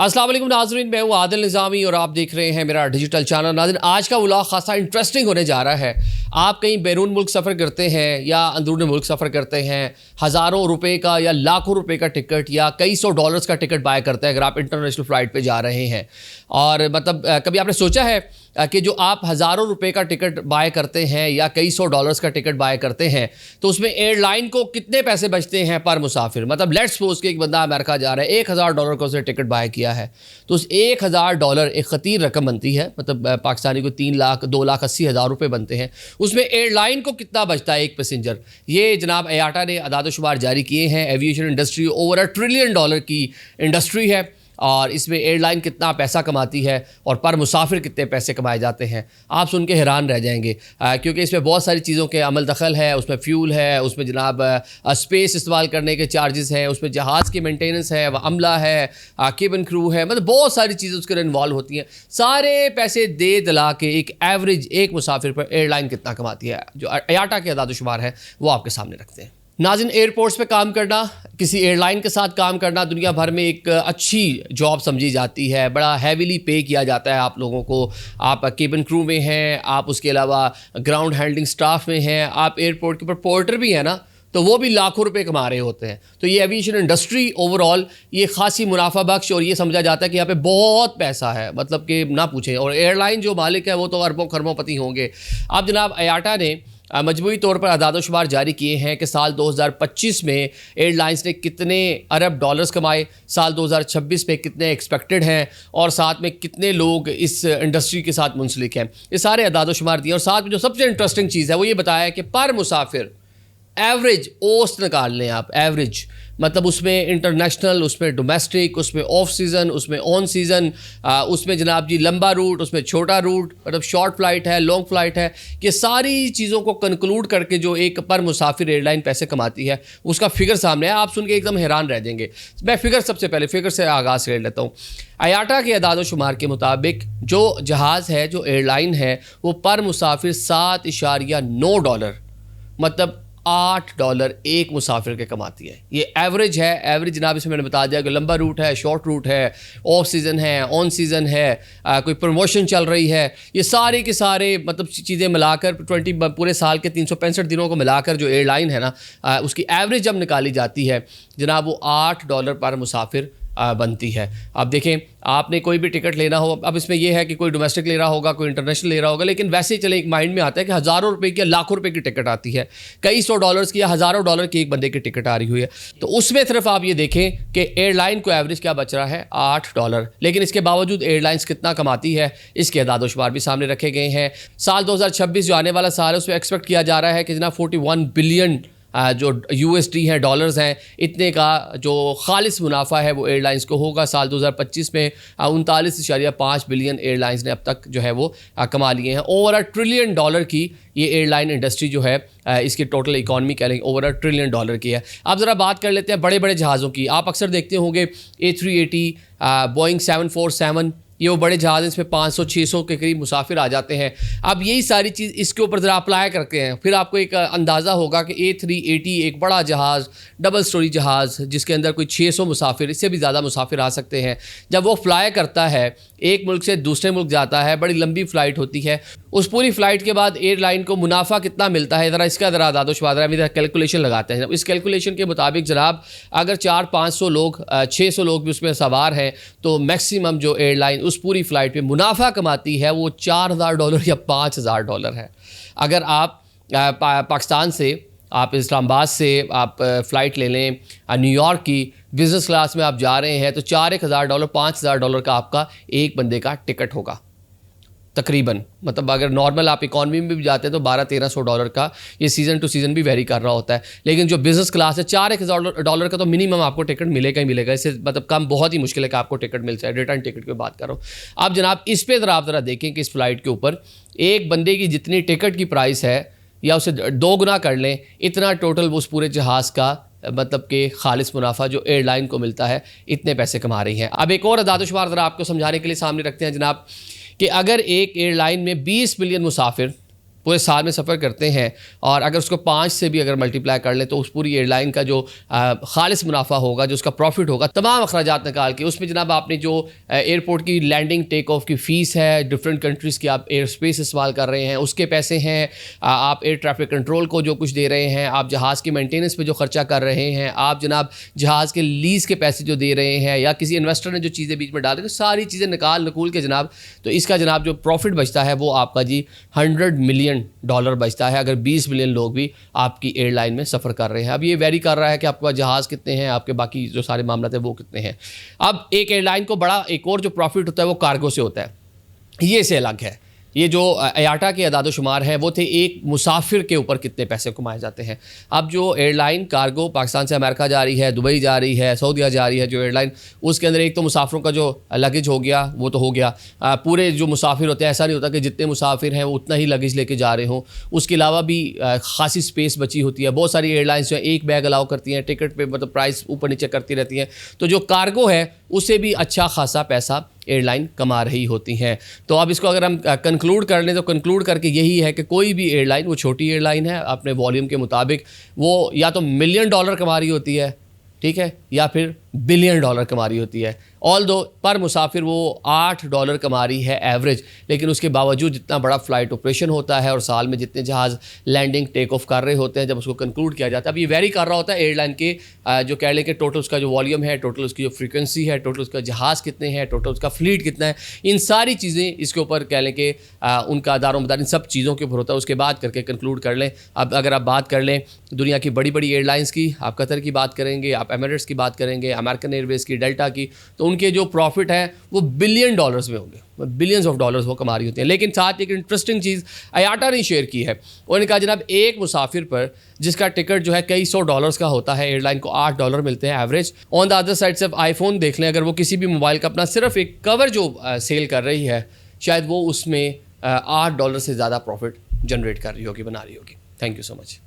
अस्सलाम वालेकुम नाज़रीन, मैं हूँ आदिल निज़ामी और आप देख रहे हैं मेरा डिजिटल चैनल। नाज़रीन, आज का व्लॉग खासा इंटरेस्टिंग होने जा रहा है। आप कहीं बैरून मुल्क सफ़र करते हैं या अंदरूनी मुल्क सफ़र करते हैं, हज़ारों रुपए का या लाखों रुपए का टिकट या कई सौ डॉलर्स का टिकट बाय करते हैं अगर आप इंटरनेशनल फ़्लाइट पे जा रहे हैं। और मतलब कभी आपने सोचा है कि जो आप हज़ारों रुपए का टिकट बाय करते हैं या कई सौ डॉलर्स का टिकट बाय करते हैं तो उसमें एयरलाइन को कितने पैसे बचते हैं पर मुसाफिर। मतलब लेट्स सपोज कि एक बंदा अमेरिका जा रहा है, $1000 का उसने टिकट बाय किया है, तो उस $1000 एक ख़तीर रकम बनती है। मतलब पाकिस्तानी को 3,02,80,000 रुपये बनते हैं। उसमें एयरलाइन को कितना बचता है एक पैसेंजर। ये जनाब IATA ने अदाद-ओ-शुमार जारी किए हैं। एविएशन इंडस्ट्री ओवर $1 ट्रिलियन की इंडस्ट्री है और इसमें एयरलाइन कितना पैसा कमाती है और पर मुसाफिर कितने पैसे कमाए जाते हैं, आप सुन के हैरान रह जाएंगे। क्योंकि इसमें बहुत सारी चीज़ों के अमल दखल है। उसमें फ्यूल है, उसमें जनाब स्पेस इस्तेमाल करने के चार्जेस हैं, उसमें जहाज़ की मेंटेनेंस है, वह अमला है, केबिन क्रू है, मतलब बहुत सारी चीज़ें उसके अंदर इन्वॉल्व होती हैं। सारे पैसे दे दिला के एक एवरेज एक मुसाफिर पर एयरलाइन कितना कमाती है, जो IATA के अदाद-ओ-शुमार है वो आपके सामने रखते हैं। नाज़रीन, एयरपोर्ट्स पे काम करना, किसी एयरलाइन के साथ काम करना दुनिया भर में एक अच्छी जॉब समझी जाती है। बड़ा हैवीली पे किया जाता है आप लोगों को। आप केबिन क्रू में हैं, आप उसके अलावा ग्राउंड हैंडलिंग स्टाफ में हैं, आप एयरपोर्ट के ऊपर पोर्टर भी हैं ना, तो वो भी लाखों रुपए कमा रहे होते हैं। तो ये एविएशन इंडस्ट्री ओवरऑल ये खासी मुनाफा बख्श और ये समझा जाता है कि यहाँ पे बहुत पैसा है, मतलब कि ना पूछें। और एयरलाइन जो मालिक है वो तो अरबों खरबों पति होंगे। अब जनाब IATA ने मजमूई तौर पर अदाद-ओ-शुमार जारी किए हैं कि साल 2025 में एयरलाइंस ने कितने अरब डॉलर्स कमाए, साल 2026 में कितने एक्सपेक्टेड हैं और साथ में कितने लोग इस इंडस्ट्री के साथ मुंसलिक हैं। ये सारे अदाद-ओ-शुमार दिए और साथ में जो सबसे इंटरेस्टिंग चीज़ है वो ये बताया है कि पर मुसाफिर एवरेज औसत निकाल लें आप, एवरेज मतलब उसमें इंटरनेशनल, उसमें डोमेस्टिक, उसमें ऑफ सीज़न, उसमें ऑन सीज़न, उसमें जनाब जी लंबा रूट, उसमें छोटा रूट, मतलब शॉर्ट फ्लाइट है, लॉन्ग फ्लाइट है, ये सारी चीज़ों को कंक्लूड करके जो एक पर मुसाफिर एयरलाइन पैसे कमाती है उसका फिगर सामने है। आप सुन के एकदम हैरान रह जाएंगे। मैं फिगर सबसे पहले फिगर से आगाज़ कर लेता हूँ। IATA के अदाद-ओ-शुमार के मुताबिक जो जहाज़ है, जो एयरलाइन है, वो पर मुसाफिर $7.9 मतलब $8 एक मुसाफिर के कमाती है। ये एवरेज है। एवरेज जनाब इसमें मैंने बता दिया कि लंबा रूट है, शॉर्ट रूट है, ऑफ सीज़न है, ऑन सीज़न है, कोई प्रमोशन चल रही है, ये सारे के सारे मतलब चीज़ें मिलाकर पूरे साल के 365 दिनों को मिलाकर जो एयरलाइन है ना, उसकी एवरेज जब निकाली जाती है जनाब वो $8 पर मुसाफिर बनती है। अब देखें, आपने कोई भी टिकट लेना हो, अब इसमें यह है कि कोई डोमेस्टिक ले रहा होगा, कोई इंटरनेशनल ले रहा होगा, लेकिन वैसे ही चले एक माइंड में आता है कि हज़ारों रुपए की या लाखों रुपए की टिकट आती है, कई सौ डॉलर्स की या हज़ारों डॉलर की एक बंदे की टिकट आ रही हुई है। तो उसमें सिर्फ आप ये देखें कि एयरलाइन को एवरेज क्या बच रहा है, $8। लेकिन इसके बावजूद एयरलाइंस कितना कमाती है इसके अदाद-ओ-शुमार भी सामने रखे गए हैं। साल 2026 जो आने वाला साल है उसमें एक्सपेक्ट किया जा रहा है कि जना 41 बिलियन जो USD हैं, डॉलर्स हैं, इतने का जो खालिस मुनाफा है वो एयरलाइंस को होगा। साल 2025 में 39.5 बिलियन एयरलाइंस ने अब तक जो है वो कमा लिए हैं। ओवर $1 ट्रिलियन की ये एयरलाइन इंडस्ट्री जो है, इसकी टोटल इकॉनमी कह लेंगे ओवर $1 ट्रिलियन की है। अब ज़रा बात कर लेते हैं बड़े बड़े जहाज़ों की। आप अक्सर देखते होंगे A380, बोइंग 747, ये वो बड़े जहाज़, इसमें 500-600 के करीब मुसाफिर आ जाते हैं। अब यही सारी चीज़ इसके ऊपर ज़रा अप्लाई करते हैं, फिर आपको एक अंदाज़ा होगा कि A380 एक बड़ा जहाज़, डबल स्टोरी जहाज़ जिसके अंदर कोई 600 मुसाफिर, इससे भी ज़्यादा मुसाफिर आ सकते हैं, जब वो फ्लाई करता है, एक मुल्क से दूसरे मुल्क जाता है, बड़ी लंबी फ़्लाइट होती है, उस पूरी फ़्लाइट के बाद एयरलाइन को मुनाफा कितना मिलता है, ज़रा इसका ज़रा अदाद-ओ-शुमार कैलकुलेशन लगाते हैं। इस कैलकुलेशन के मुताबिक जनाब अगर 400-500 लोग, 600 लोग भी उसमें सवार हैं तो मैक्सिमम जो एयरलाइन उस पूरी फ़्लाइट पे मुनाफा कमाती है वो $4000 या $5000 है। अगर आप पाकिस्तान से, आप इस्लामाबाद से आप फ़्लाइट ले लें न्यूयॉर्क की, बिज़नेस क्लास में आप जा रहे हैं तो $4000 $5000 का आपका एक बंदे का टिकट होगा तकरीबन। मतलब अगर नॉर्मल आप इकॉनमी में भी जाते हैं तो $1200-1300 का, ये सीज़न टू सीज़न भी वेरी कर रहा होता है। लेकिन जो बिज़नेस क्लास है $4000 का तो मिनिमम आपको टिकट मिलेगा ही मिलेगा। इससे मतलब कम बहुत ही मुश्किल है कि आपको टिकट मिल जाए। रिटर्न टिकट की बात कर रहा हूँ। अब जनाब इस पर ज़रा आप ज़रा देखें कि इस फ्लाइट के ऊपर एक बंदे की जितनी टिकट की प्राइस है या उसे 2 गुना कर लें, इतना टोटल उस पूरे जहाज़ का मतलब कि खालिस मुनाफा जो एयरलाइन को मिलता है, इतने पैसे कमा रही हैं। अब एक और अदाद-ओ-शुमार ज़रा आपको समझाने के लिए सामने रखते हैं जनाब कि अगर एक एयरलाइन में 20 मिलियन मुसाफिर पूरे साल में सफ़र करते हैं और अगर उसको 5 से भी अगर मल्टीप्लाई कर लें तो उस पूरी एयरलाइन का जो खालिस मुनाफा होगा, जो उसका प्रॉफिट होगा, तमाम अखराजात निकाल के उसमें जनाब आपने जो एयरपोर्ट की लैंडिंग टेक ऑफ की फ़ीस है, डिफरेंट कंट्रीज़ की आप एयर स्पेस इस्तेमाल कर रहे हैं उसके पैसे हैं, आप एयर ट्रैफिक कंट्रोल को जो कुछ दे रहे हैं, आप जहाज़ की मेंटेनेंस पे जो खर्चा कर रहे हैं, आप जनाब जहाज़ के लीज़ के पैसे जो दे रहे हैं या किसी इन्वेस्टर ने जो चीज़ें बीच में डाल रही, सारी चीज़ें नकूल के जनाब, तो इसका जनाब जो प्रॉफिट बचता है वो आपका जी $100 मिलियन बचता है अगर 20 मिलियन लोग भी आपकी एयरलाइन में सफ़र कर रहे हैं। अब ये वेरी कर रहा है कि आपके पास जहाज़ कितने हैं, आपके बाकी जो सारे मामला हैं वो कितने हैं। अब एक एयरलाइन को बड़ा एक और जो प्रॉफिट होता है वो कार्गो से होता है, ये से अलग है। ये जो IATA के अदाद-ओ-शुमार हैं वो थे एक मुसाफिर के ऊपर कितने पैसे कमाए जाते हैं। अब जो एयरलाइन कार्गो पाकिस्तान से अमेरिका जा रही है, दुबई जा रही है, सऊदीया जा रही है, जो एयरलाइन उसके अंदर एक तो मुसाफिरों का जो लगेज हो गया वो तो हो गया, पूरे जो मुसाफिर होते हैं ऐसा नहीं होता कि जितने मुसाफिर हैं वो उतना ही लगेज लेके जा रहे हों, उसके अलावा भी खासी स्पेस बची होती है। बहुत सारी एयरलाइंस जो है एक बैग अलाउ करती हैं, टिकट पे मतलब प्राइस ऊपर नीचे करती रहती हैं, तो जो कार्गो है उससे भी अच्छा खासा पैसा एयरलाइन कमा रही होती हैं। तो अब इसको अगर हम कंक्लूड कर लें तो कंक्लूड करके यही है कि कोई भी एयरलाइन, वो छोटी एयरलाइन है अपने वॉल्यूम के मुताबिक, वो या तो $1 मिलियन कमा रही होती है, ठीक है, या फिर $1 बिलियन कमा रही होती है। ऑल दो पर मुसाफिर वो $8 कमा रही है एवरेज, लेकिन उसके बावजूद जितना बड़ा फ़्लाइट ऑपरेशन होता है और साल में जितने जहाज़ लैंडिंग टेक ऑफ कर रहे होते हैं, जब उसको कंक्लूड किया जाता है, अब ये वेरी कर रहा होता है एयरलाइन के जो कह लें कि टोटल उसका जो वॉल्यूम है, टोटल उसकी जो फ्रीक्वेंसी है, टोटल उसका जहाज़ कितने हैं, टोटल उसका फ्लीट कितना है, इन सारी चीज़ें इसके ऊपर कह लें कि उनका दारोमदार इन सब चीज़ों के ऊपर होता है। उसके बाद करके कंक्लूड कर लें। अब अगर आप बात कर लें दुनिया की बड़ी बड़ी एयरलाइंस की, आप कतर की बात करेंगे, आप एमिरेट्स की बात करेंगे, अमेरिकन एयरवेज़ की, डेल्टा की, तो उनके जो प्रॉफिट है वो $1 बिलियन में होंगे, बिलियंस ऑफ डॉलर्स वो कमा रही होती हैं। लेकिन साथ एक इंटरेस्टिंग चीज़ IATA ने शेयर की है, उन्होंने कहा जनाब एक मुसाफिर पर जिसका टिकट जो है कई $100 का होता है, एयरलाइन को $8 मिलते हैं average. On the other side से आईफोन देख लें, अगर वो किसी भी मोबाइल का अपना सिर्फ एक कवर जो सेल कर रही है, शायद वो उसमें $8 से ज़्यादा प्रॉफिट जनरेट कर रही होगी, बना रही होगी। Thank you so much.